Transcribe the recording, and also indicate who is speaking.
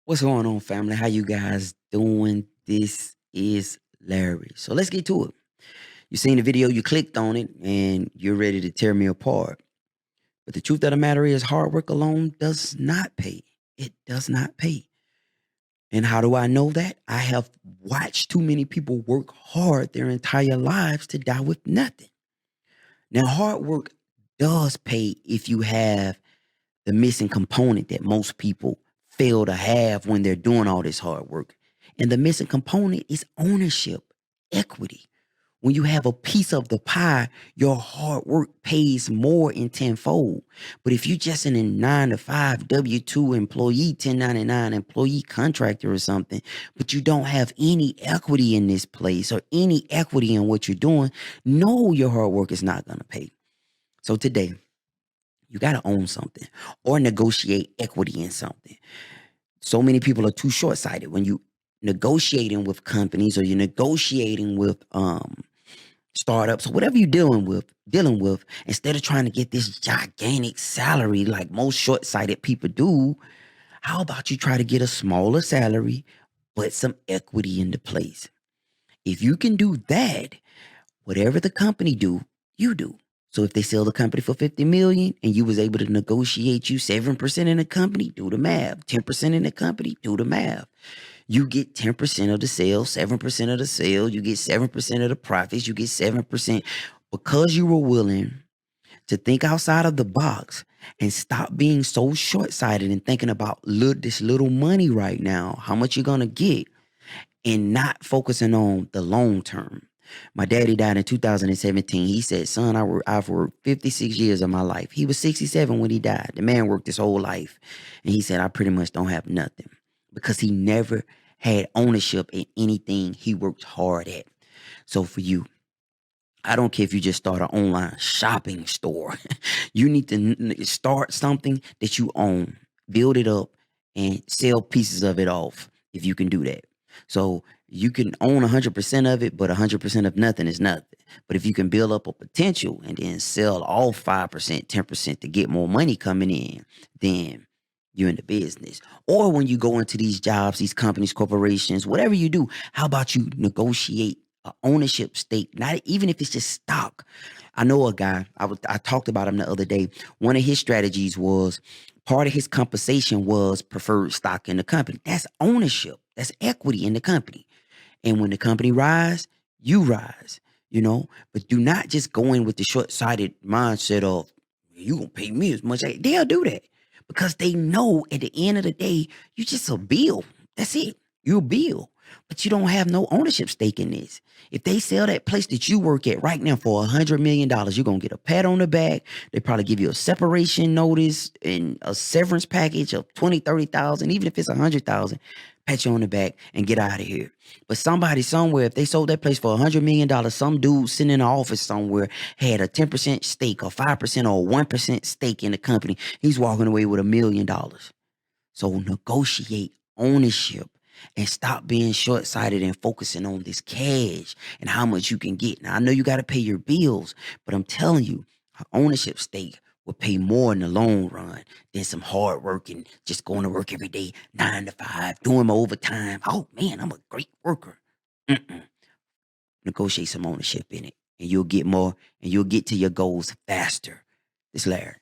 Speaker 1: What's going on, family? How you guys doing? This is Larry. So let's get to it. You seen the video, you clicked on it, and you're ready to tear me apart. But the truth of the matter is, hard work alone does not pay. It does not pay. And how do I know that? I have watched too many people work hard their entire lives to die with nothing. Now, hard work does pay if you have the missing component that most people fail to have when they're doing all this hard work. And the missing component is ownership, equity. When you have a piece of the pie, your hard work pays more in tenfold. But if you just in a 9 to 5 W-2 employee, 1099 employee contractor or something, but you don't have any equity in this place or any equity in what you're doing, no, your hard work is not going to pay. So today, you got to own something or negotiate equity in something. So many people are too short-sighted when you negotiating with companies or you're negotiating with startups or whatever you're dealing with, instead of trying to get this gigantic salary like most short-sighted people do, how about you try to get a smaller salary but some equity into place? If you can do that, whatever the company do, you do. So if they sell the company for 50 million and you was able to negotiate you 7% in the company, do the math. 10% in the company, do the math. You get 10% of the sales, 7% of the sale, you get 7% of the profits, you get 7% because you were willing to think outside of the box and stop being so short-sighted and thinking about this little money right now, how much you're gonna get, and not focusing on the long term. My daddy died in 2017. He said, son, I've worked 56 years of my life. He was 67 when he died. The man worked his whole life. And he said, I pretty much don't have nothing because he never had ownership in anything he worked hard at. So for you, I don't care if you just start an online shopping store. You need to start something that you own, build it up, and sell pieces of it off if you can do that. So you can own 100% of it, but 100% of nothing is nothing. But if you can build up a potential and then sell all 5%, 10% to get more money coming in, then you're in the business. Or when you go into these jobs, these companies, corporations, whatever you do, how about you negotiate a ownership stake, not even if it's just stock. I know a guy, I talked about him the other day. One of his strategies was part of his compensation was preferred stock in the company. That's ownership. That's equity in the company. And when the company rise, you rise. But do not just go in with the short-sighted mindset of, you gonna pay me as much. They'll do that because they know at the end of the day, you just a bill. That's it. You're a bill. But you don't have no ownership stake in this. If they sell that place that you work at right now for $100 million, you're gonna get a pat on the back. They probably give you a separation notice and a severance package of 20, 30,000, even if it's 100,000, pat you on the back and get out of here. But somebody somewhere, if they sold that place for $100 million, some dude sitting in an office somewhere had a 10% stake or 5% or 1% stake in the company. He's walking away with $1 million. So negotiate ownership and stop being short-sighted and focusing on this cash and how much you can get. Now, I know you got to pay your bills, but I'm telling you, an ownership stake will pay more in the long run than some hard work and just going to work every day, 9 to 5, doing my overtime. Oh, man, I'm a great worker. Mm-mm. Negotiate some ownership in it, and you'll get more, and you'll get to your goals faster. This Larry.